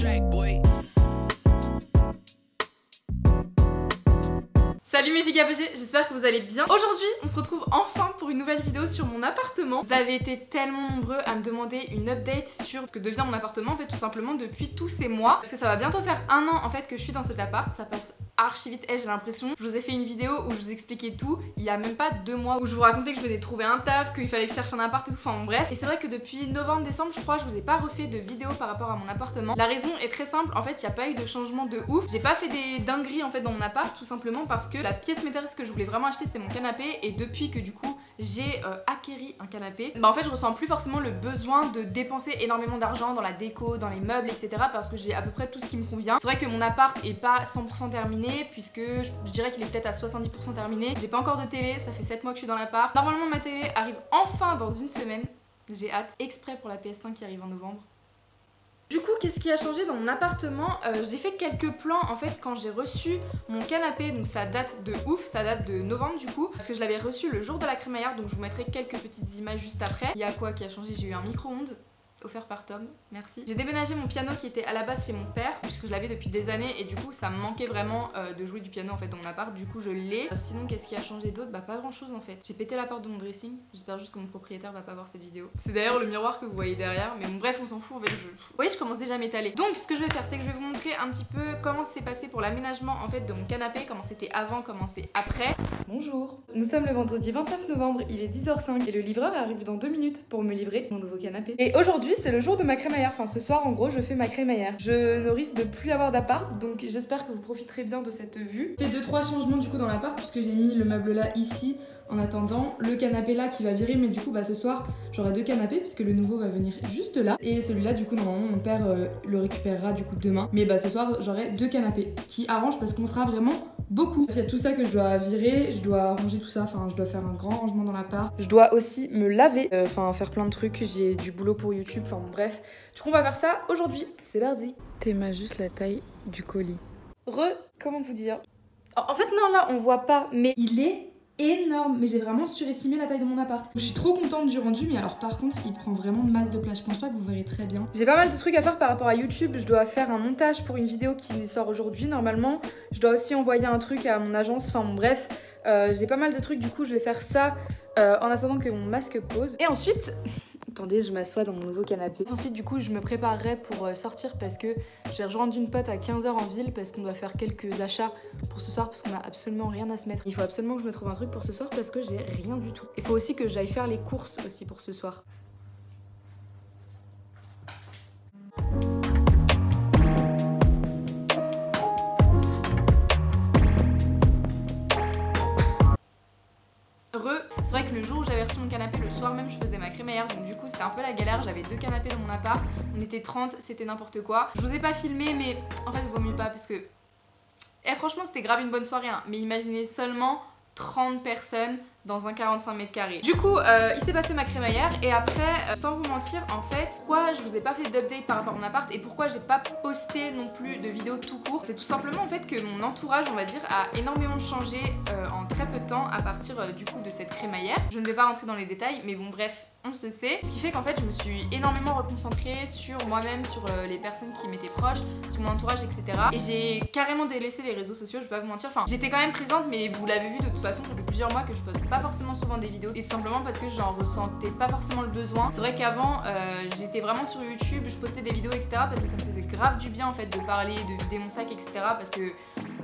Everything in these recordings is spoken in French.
track, boy. Salut mes giga BG, j'espère que vous allez bien. Aujourd'hui, on se retrouve enfin pour une nouvelle vidéo sur mon appartement. Vous avez été tellement nombreux à me demander une update sur ce que devient mon appartement, en fait, tout simplement depuis tous ces mois. Parce que ça va bientôt faire un an en fait que je suis dans cet appart, ça passe archi vite, j'ai l'impression. Je vous ai fait une vidéo où je vous expliquais tout, il y a même pas 2 mois, où je vous racontais que je venais de trouver un taf, qu'il fallait que je cherche un appart et tout, enfin bon, bref. Et c'est vrai que depuis novembre-décembre, je crois, je vous ai pas refait de vidéo par rapport à mon appartement. La raison est très simple, en fait, il n'y a pas eu de changement de ouf. J'ai pas fait des dingueries en fait dans mon appart, tout simplement parce que la pièce maîtresse que je voulais vraiment acheter, c'était mon canapé. Et depuis que du coup, j'ai acquéri un canapé, bah en fait, je ressens plus forcément le besoin de dépenser énormément d'argent dans la déco, dans les meubles, etc. parce que j'ai à peu près tout ce qui me convient. C'est vrai que mon appart est pas 100% terminé, puisque je dirais qu'il est peut-être à 70% terminé. J'ai pas encore de télé, ça fait 7 mois que je suis dans l'appart. Normalement ma télé arrive enfin dans une semaine. J'ai hâte, exprès pour la PS5 qui arrive en novembre. Du coup, qu'est-ce qui a changé dans mon appartement? J'ai fait quelques plans en fait quand j'ai reçu mon canapé, donc ça date de ouf, ça date de novembre du coup, parce que je l'avais reçu le jour de la crémaillère, donc je vous mettrai quelques petites images juste après. Il y a quoi qui a changé? J'ai eu un micro-ondes offert par Tom, merci. J'ai déménagé mon piano qui était à la base chez mon père, puisque je l'avais depuis des années et du coup ça me manquait vraiment de jouer du piano en fait dans mon appart, du coup je l'ai. Sinon qu'est-ce qui a changé d'autre? Bah pas grand chose en fait. J'ai pété la porte de mon dressing, j'espère juste que mon propriétaire va pas voir cette vidéo. C'est d'ailleurs le miroir que vous voyez derrière, mais bon bref on s'en fout en fait. Vous voyez je commence déjà à m'étaler. Donc ce que je vais faire c'est que je vais vous montrer un petit peu comment s'est passé pour l'aménagement en fait de mon canapé, comment c'était avant, comment c'est après. Bonjour, nous sommes le vendredi 29 novembre, il est 10h05 et le livreur arrive dans 2 minutes pour me livrer mon nouveau canapé. Et aujourd'hui c'est le jour de ma crémaillère, enfin ce soir en gros je fais ma crémaillère. Je ne risque de plus avoir d'appart, donc j'espère que vous profiterez bien de cette vue. J'ai fait 2-3 changements du coup dans l'appart, puisque j'ai mis le meuble là ici en attendant, le canapé là qui va virer, mais du coup bah ce soir j'aurai 2 canapés puisque le nouveau va venir juste là, et celui-là du coup normalement mon père le récupérera du coup demain, mais bah ce soir j'aurai 2 canapés, ce qui arrange parce qu'on sera vraiment beaucoup. Il y a tout ça que je dois virer, je dois ranger tout ça, enfin je dois faire un grand rangement dans l'appart. Je dois aussi me laver, enfin faire plein de trucs, j'ai du boulot pour YouTube, enfin bon, bref. Du coup on va faire ça aujourd'hui, c'est parti. T'aimes juste la taille du colis. Comment vous dire? En fait non là on voit pas, mais il est énorme, mais j'ai vraiment surestimé la taille de mon appart. Je suis trop contente du rendu, mais alors par contre il prend vraiment masse de place, je pense pas que vous verrez très bien. J'ai pas mal de trucs à faire par rapport à YouTube, je dois faire un montage pour une vidéo qui sort aujourd'hui normalement. Je dois aussi envoyer un truc à mon agence, enfin bon bref, j'ai pas mal de trucs, du coup je vais faire ça en attendant que mon masque pose. Et ensuite... Attendez, je m'assois dans mon nouveau canapé. Ensuite, du coup, je me préparerai pour sortir parce que je vais rejoindre une pote à 15h en ville parce qu'on doit faire quelques achats pour ce soir parce qu'on a absolument rien à se mettre. Il faut absolument que je me trouve un truc pour ce soir parce que j'ai rien du tout. Il faut aussi que j'aille faire les courses aussi pour ce soir. C'est vrai que le jour où j'avais reçu mon canapé, le soir même je faisais ma crémaillère, donc du coup c'était un peu la galère, j'avais 2 canapés dans mon appart, on était 30, c'était n'importe quoi. Je vous ai pas filmé mais en fait il vaut mieux pas parce que... Et franchement c'était grave une bonne soirée hein, mais imaginez seulement 30 personnes dans un 45 mètres carrés. Du coup, il s'est passé ma crémaillère et après, sans vous mentir, en fait, pourquoi je vous ai pas fait d'update par rapport à mon appart et pourquoi j'ai pas posté non plus de vidéos tout court, c'est tout simplement en fait que mon entourage, on va dire, a énormément changé en très peu de temps à partir du coup de cette crémaillère. Je ne vais pas rentrer dans les détails, mais bon bref, on se sait. Ce qui fait qu'en fait je me suis énormément reconcentrée sur moi-même, sur les personnes qui m'étaient proches, sur mon entourage, etc. Et j'ai carrément délaissé les réseaux sociaux, je vais pas vous mentir. Enfin, j'étais quand même présente, mais vous l'avez vu de toute façon, ça fait plusieurs mois que je poste pas forcément souvent des vidéos. Et simplement parce que j'en ressentais pas forcément le besoin. C'est vrai qu'avant, j'étais vraiment sur YouTube, je postais des vidéos, etc. parce que ça me faisait grave du bien en fait de parler, de vider mon sac, etc. parce que...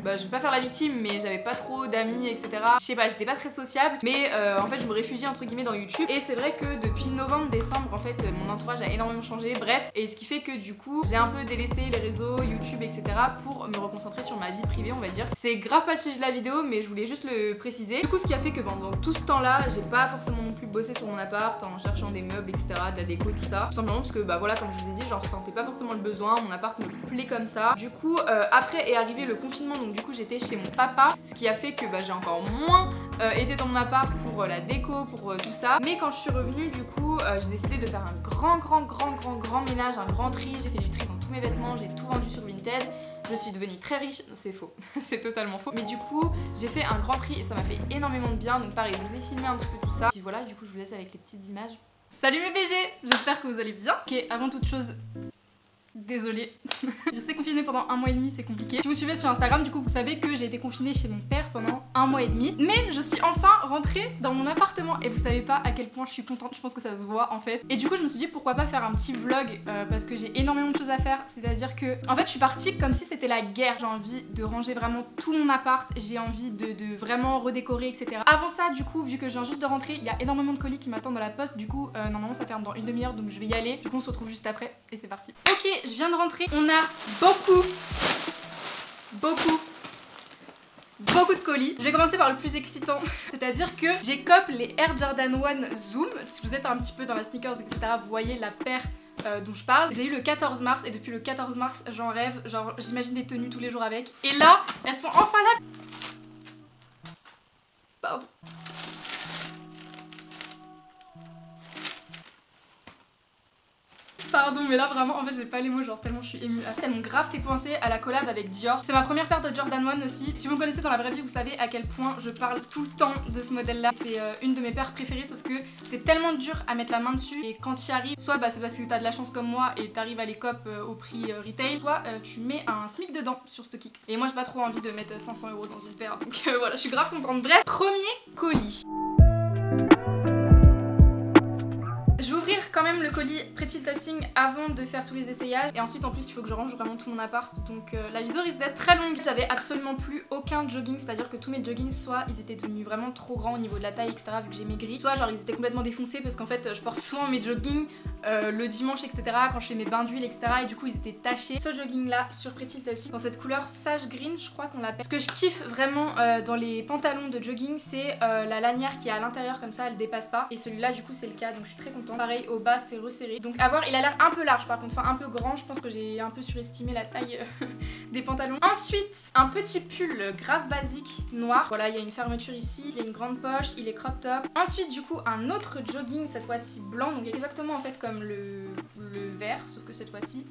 Bah, je vais pas faire la victime, mais j'avais pas trop d'amis, etc. Je sais pas, j'étais pas très sociable, mais en fait je me réfugiais entre guillemets dans YouTube. Et c'est vrai que depuis novembre-décembre, en fait, mon entourage a énormément changé, bref. Et ce qui fait que du coup, j'ai un peu délaissé les réseaux, YouTube, etc. pour me reconcentrer sur ma vie privée, on va dire. C'est grave pas le sujet de la vidéo, mais je voulais juste le préciser. Du coup, ce qui a fait que pendant tout ce temps-là, j'ai pas forcément non plus bossé sur mon appart en cherchant des meubles, etc., de la déco, tout ça. Tout simplement parce que, bah voilà, comme je vous ai dit, j'en ressentais pas forcément le besoin, mon appart me plaît comme ça. Du coup, après est arrivé le confinement, donc du coup j'étais chez mon papa, ce qui a fait que bah, j'ai encore moins été dans mon appart pour la déco, pour tout ça. Mais quand je suis revenue, du coup, j'ai décidé de faire un grand ménage, un grand tri. J'ai fait du tri dans tous mes vêtements, j'ai tout vendu sur Vinted. Je suis devenue très riche, c'est faux, c'est totalement faux. Mais du coup, j'ai fait un grand tri et ça m'a fait énormément de bien. Donc pareil, je vous ai filmé un petit peu tout ça. Puis voilà, du coup, je vous laisse avec les petites images. Salut mes BG, j'espère que vous allez bien. Ok, avant toute chose, Désolée. Rester confinée pendant 1 mois et demi, c'est compliqué. Si vous me suivez sur Instagram, du coup, vous savez que j'ai été confinée chez mon père pendant 1 mois et demi. Mais je suis enfin rentrée dans mon appartement et vous savez pas à quel point je suis contente. Je pense que ça se voit en fait. Et du coup, je me suis dit pourquoi pas faire un petit vlog parce que j'ai énormément de choses à faire. C'est-à-dire que, en fait, je suis partie comme si c'était la guerre. J'ai envie de ranger vraiment tout mon appart. J'ai envie de vraiment redécorer, etc. Avant ça, du coup, vu que je viens juste de rentrer, il y a énormément de colis qui m'attendent dans la poste. Du coup, normalement, ça ferme dans une demi-heure, donc je vais y aller. Du coup, on se retrouve juste après et c'est parti. Ok, je viens de rentrer. On a beaucoup de colis. Je vais commencer par le plus excitant, c'est-à-dire que j'écope les Air Jordan 1 Zoom. Si vous êtes un petit peu dans la sneakers, etc., vous voyez la paire dont je parle. J'ai eu le 14 mars et depuis le 14 mars, j'en rêve. Genre, j'imagine des tenues tous les jours avec. Et là, elles sont enfin là. Pardon. Pardon, mais là vraiment en fait j'ai pas les mots, genre tellement je suis émue. Elles m'ont grave fait penser à la collab avec Dior. C'est ma première paire de Jordan 1 aussi. Si vous me connaissez dans la vraie vie, vous savez à quel point je parle tout le temps de ce modèle là. C'est une de mes paires préférées, sauf que c'est tellement dur à mettre la main dessus. Et quand tu y arrives, soit c'est parce que t'as de la chance comme moi et t'arrives à les cop au prix retail, soit tu mets un SMIC dedans sur StockX. Et moi j'ai pas trop envie de mettre 500 € dans une paire, donc voilà, je suis grave contente. Bref, premier colis. Je vais ouvrir quand même le colis Pretty Little Thing avant de faire tous les essayages. Et ensuite en plus il faut que je range vraiment tout mon appart. Donc la vidéo risque d'être très longue. J'avais absolument plus aucun jogging. C'est à dire que tous mes joggings, soit ils étaient devenus vraiment trop grands au niveau de la taille, etc. vu que j'ai maigri, soit genre ils étaient complètement défoncés parce qu'en fait je porte souvent mes joggings le dimanche, etc. quand je fais mes bains d'huile, etc. Et du coup ils étaient tachés. Ce jogging là sur Pretty Little Thing dans cette couleur sage green, je crois qu'on l'appelle. Ce que je kiffe vraiment dans les pantalons de jogging, c'est la lanière qui est à l'intérieur, comme ça elle dépasse pas. Et celui-là du coup c'est le cas, donc je suis très contente. Pareil au bas c'est resserré. Donc à voir, il a l'air un peu large par contre, enfin un peu grand. Je pense que j'ai un peu surestimé la taille des pantalons. Ensuite un petit pull grave basique noir. Voilà, il y a une fermeture ici, il y a une grande poche, il est crop top. Ensuite du coup un autre jogging, cette fois-ci blanc, donc exactement en fait comme le vert, sauf que cette fois-ci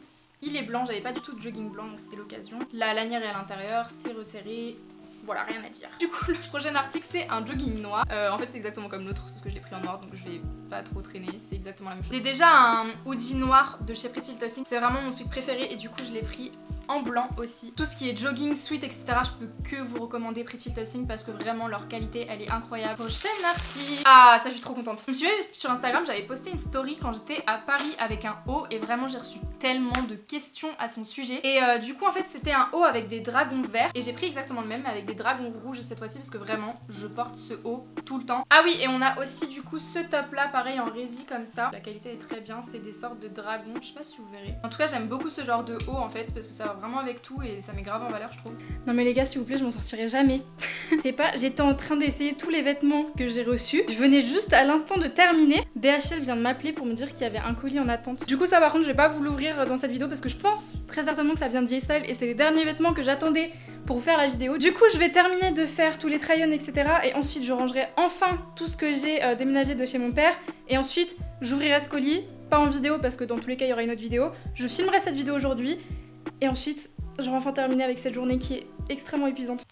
il est blanc. J'avais pas du tout de jogging blanc donc c'était l'occasion. La lanière est à l'intérieur, c'est resserré. Voilà, rien à dire. Du coup, le prochain article, c'est un jogging noir. En fait, c'est exactement comme l'autre, sauf que je l'ai pris en noir, donc je vais pas trop traîner. C'est exactement la même chose. J'ai déjà un hoodie noir de chez Pretty Little Thing. C'est vraiment mon sweat préféré et du coup, je l'ai pris en blanc aussi. Tout ce qui est jogging, sweat, etc. je peux que vous recommander Pretty Little Thing parce que vraiment leur qualité elle est incroyable. Prochain article. Ah, ça je suis trop contente. Vous me suivez sur Instagram, j'avais posté une story quand j'étais à Paris avec un haut et vraiment j'ai reçu tellement de questions à son sujet. Et du coup en fait c'était un haut avec des dragons verts et j'ai pris exactement le même avec des dragons rouges cette fois-ci parce que vraiment je porte ce haut tout le temps. Ah oui, et on a aussi du coup ce top là pareil en rési comme ça. La qualité est très bien, c'est des sortes de dragons, je sais pas si vous verrez. En tout cas j'aime beaucoup ce genre de haut en fait parce que ça va vraiment avec tout et ça met grave en valeur je trouve. Non mais les gars s'il vous plaît, je m'en sortirai jamais. C'est pas, j'étais en train d'essayer tous les vêtements que j'ai reçus. Je venais juste à l'instant de terminer. DHL vient de m'appeler pour me dire qu'il y avait un colis en attente. Du coup ça par contre je vais pas vous l'ouvrir dans cette vidéo parce que je pense très certainement que ça vient de J-Style et c'est les derniers vêtements que j'attendais pour vous faire la vidéo. Du coup je vais terminer de faire tous les try-on, etc. et ensuite je rangerai enfin tout ce que j'ai déménagé de chez mon père et ensuite j'ouvrirai ce colis, pas en vidéo parce que dans tous les cas il y aura une autre vidéo. Je filmerai cette vidéo aujourd'hui et ensuite j'aurai enfin terminé avec cette journée qui est extrêmement épuisante.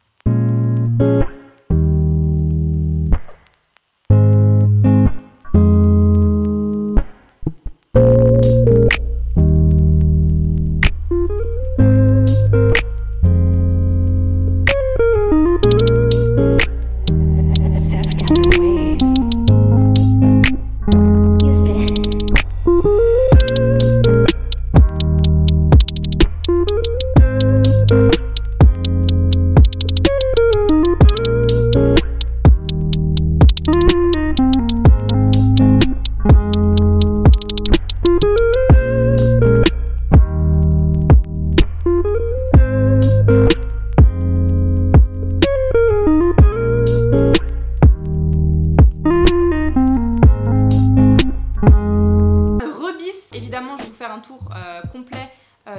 Évidemment, je vais vous faire un tour complet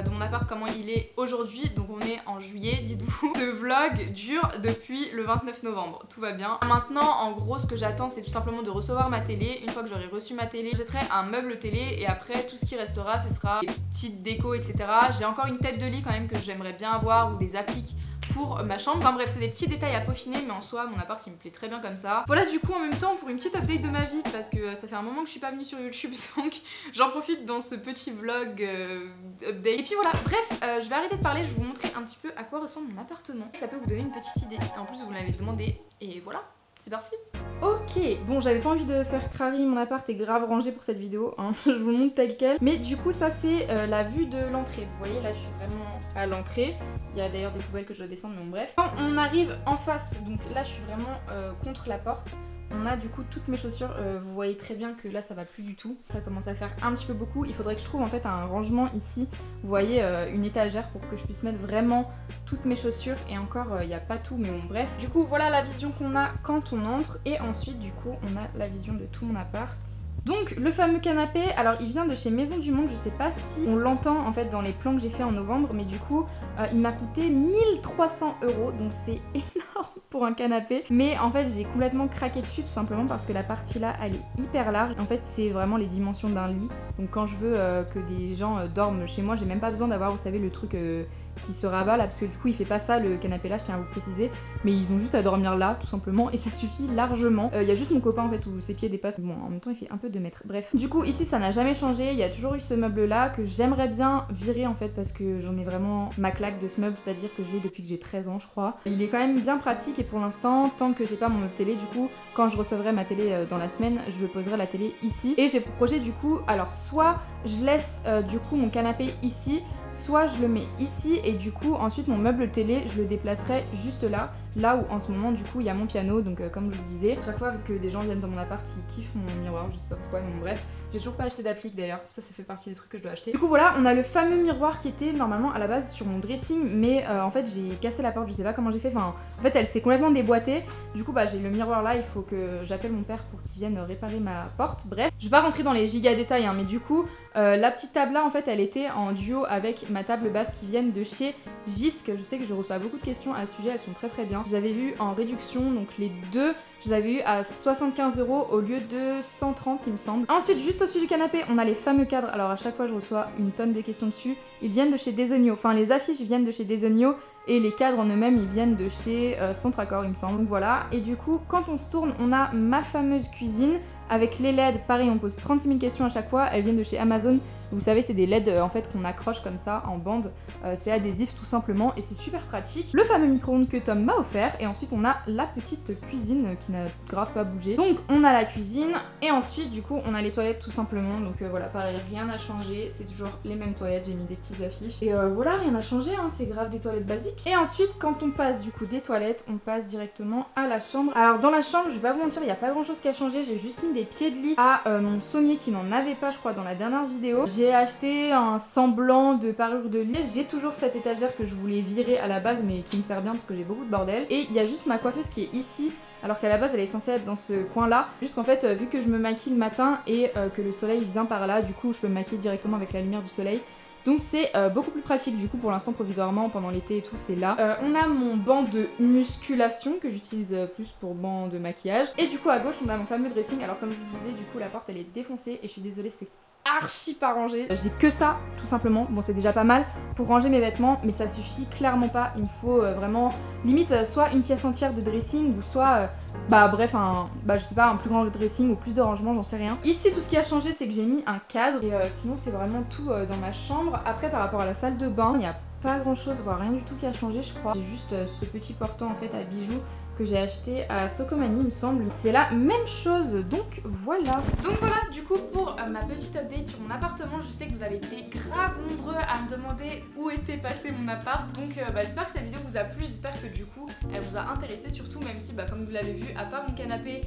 de mon appart, comment il est aujourd'hui. Donc on est en juillet, dites-vous. Ce vlog dure depuis le 29 novembre, tout va bien. Maintenant, en gros, ce que j'attends, c'est tout simplement de recevoir ma télé. Une fois que j'aurai reçu ma télé, j'achèterai un meuble télé et après, tout ce qui restera, ce sera des petites décos, etc. J'ai encore une tête de lit quand même que j'aimerais bien avoir ou des appliques pour ma chambre. Enfin bref, c'est des petits détails à peaufiner, mais en soi mon appart il me plaît très bien comme ça. Voilà du coup en même temps pour une petite update de ma vie, parce que ça fait un moment que je suis pas venue sur YouTube, donc j'en profite dans ce petit vlog update. Et puis voilà, bref, je vais arrêter de parler, je vais vous montrer un petit peu à quoi ressemble mon appartement. Ça peut vous donner une petite idée, et en plus vous l'avez demandé, et voilà. C'est parti. Ok, bon j'avais pas envie de faire crari mon appart est grave rangé pour cette vidéo, hein. Je vous le montre tel quel. Mais du coup ça c'est la vue de l'entrée. Vous voyez là je suis vraiment à l'entrée. Il y a d'ailleurs des poubelles que je dois descendre mais bon bref. Quand on arrive en face, donc là je suis vraiment contre la porte. On a du coup toutes mes chaussures, vous voyez très bien que là ça va plus du tout. Ça commence à faire un petit peu beaucoup, il faudrait que je trouve en fait un rangement ici. Vous voyez une étagère pour que je puisse mettre vraiment toutes mes chaussures et encore il n'y a pas tout mais bon bref. Du coup voilà la vision qu'on a quand on entre et ensuite du coup on a la vision de tout mon appart. Donc le fameux canapé, alors il vient de chez Maison du Monde, je sais pas si on l'entend en fait dans les plans que j'ai fait en novembre, mais du coup il m'a coûté 1300 €, donc c'est énorme pour un canapé. Mais en fait j'ai complètement craqué dessus tout simplement parce que la partie là elle est hyper large. En fait c'est vraiment les dimensions d'un lit, donc quand je veux que des gens dorment chez moi, j'ai même pas besoin d'avoir, vous savez, le truc qui se rabat là, parce que du coup il fait pas ça le canapé là, je tiens à vous préciser, mais ils ont juste à dormir là tout simplement et ça suffit largement. Il y a juste mon copain en fait où ses pieds dépassent, bon en même temps il fait un peu 2 mètres, bref. Du coup ici ça n'a jamais changé, il y a toujours eu ce meuble là que j'aimerais bien virer en fait parce que j'en ai vraiment ma claque de ce meuble, c'est à dire que je l'ai depuis que j'ai 13 ans je crois. Il est quand même bien pratique et pour l'instant tant que j'ai pas mon meuble télé, du coup quand je recevrai ma télé dans la semaine je poserai la télé ici et j'ai pour projet du coup, alors soit je laisse du coup mon canapé ici, soit je le mets ici et du coup ensuite mon meuble télé je le déplacerai juste là où en ce moment du coup il y a mon piano, donc comme je vous disais, chaque fois que des gens viennent dans mon appart ils kiffent mon miroir, je sais pas pourquoi mais bon bref, j'ai toujours pas acheté d'applique d'ailleurs, ça fait partie des trucs que je dois acheter. Du coup voilà, on a le fameux miroir qui était normalement à la base sur mon dressing mais en fait j'ai cassé la porte, je sais pas comment j'ai fait, enfin en fait elle s'est complètement déboîtée, du coup bah j'ai le miroir là, il faut que j'appelle mon père pour qu'il vienne réparer ma porte, bref. Je vais pas rentrer dans les giga détails hein, mais du coup la petite table là en fait elle était en duo avec ma table basse qui viennent de chez Jisc. Je sais que je reçois beaucoup de questions à ce sujet, elles sont très très bien. Je les avais vues en réduction, donc les deux je les avais eu à 75 € au lieu de 130 il me semble. Ensuite juste au-dessus du canapé on a les fameux cadres, alors à chaque fois je reçois une tonne de questions dessus. Ils viennent de chez Desenio, enfin les affiches viennent de chez Desenio et les cadres en eux-mêmes ils viennent de chez Centracor il me semble. Donc voilà, et du coup quand on se tourne on a ma fameuse cuisine avec les LED, pareil on pose 36 000 questions à chaque fois, elles viennent de chez Amazon. Vous savez c'est des LED en fait qu'on accroche comme ça en bande, c'est adhésif tout simplement et c'est super pratique. Le fameux micro-ondes que Tom m'a offert et ensuite on a la petite cuisine qui n'a grave pas bougé. Donc on a la cuisine et ensuite du coup on a les toilettes tout simplement, donc voilà pareil rien n'a changé, c'est toujours les mêmes toilettes, j'ai mis des petites affiches et voilà rien n'a changé hein, c'est grave des toilettes basiques. Et ensuite quand on passe du coup des toilettes on passe directement à la chambre. Alors dans la chambre je vais pas vous mentir il n'y a pas grand chose qui a changé, j'ai juste mis des pieds de lit à mon sommier qui n'en avait pas je crois dans la dernière vidéo. J'ai acheté un semblant de parure de lit. J'ai toujours cette étagère que je voulais virer à la base mais qui me sert bien parce que j'ai beaucoup de bordel. Et il y a juste ma coiffeuse qui est ici alors qu'à la base elle est censée être dans ce coin là. Juste qu'en fait vu que je me maquille le matin et que le soleil vient par là, du coup je peux me maquiller directement avec la lumière du soleil. Donc c'est beaucoup plus pratique du coup pour l'instant provisoirement pendant l'été et tout c'est là. On a mon banc de musculation que j'utilise plus pour banc de maquillage. Et du coup à gauche on a mon fameux dressing. Alors comme je vous disais du coup la porte elle est défoncée et je suis désolée c'est archi pas rangé. J'ai que ça tout simplement, bon c'est déjà pas mal pour ranger mes vêtements mais ça suffit clairement pas, il me faut vraiment limite soit une pièce entière de dressing ou soit bref je sais pas un plus grand dressing ou plus de rangement, j'en sais rien. Ici tout ce qui a changé c'est que j'ai mis un cadre et sinon c'est vraiment tout dans ma chambre. Après par rapport à la salle de bain il n'y a pas grand chose, voire rien du tout qui a changé je crois. J'ai juste ce petit portant en fait à bijoux que j'ai acheté à Socomani il me semble. C'est la même chose donc voilà. Donc voilà du coup pour ma petite update sur mon appartement. Je sais que vous avez été grave nombreux à me demander où était passé mon appart. Donc j'espère que cette vidéo vous a plu, j'espère que du coup elle vous a intéressé surtout, même si comme vous l'avez vu à part mon canapé,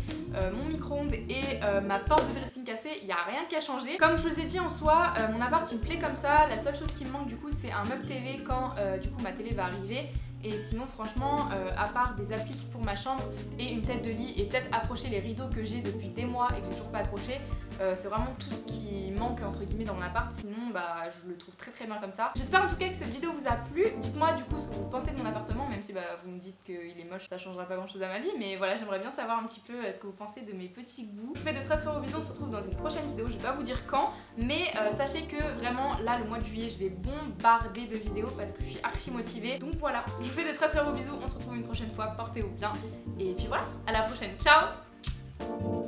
mon micro-ondes et ma porte de dressing cassée, il n'y a rien qui a changé. Comme je vous ai dit en soi, mon appart il me plaît comme ça. La seule chose qui me manque du coup c'est un meuble TV quand du coup ma télé va arriver. Et sinon franchement à part des appliques pour ma chambre et une tête de lit et peut-être accrocher les rideaux que j'ai depuis des mois et que j'ai toujours pas accroché, C'est vraiment tout ce qui manque entre guillemets dans mon appart, sinon bah je le trouve très bien comme ça. J'espère en tout cas que cette vidéo vous a plu. Dites-moi du coup ce que vous pensez de mon appartement, même si bah vous me dites qu'il est moche, ça changera pas grand chose à ma vie, mais voilà, j'aimerais bien savoir un petit peu ce que vous pensez de mes petits goûts. Je vous fais de très gros bisous, on se retrouve dans une prochaine vidéo, je vais pas vous dire quand, mais sachez que vraiment là le mois de juillet je vais bombarder de vidéos parce que je suis archi motivée. Donc voilà, je vous fais de très gros bisous, on se retrouve une prochaine fois, portez-vous bien et puis voilà, à la prochaine, ciao.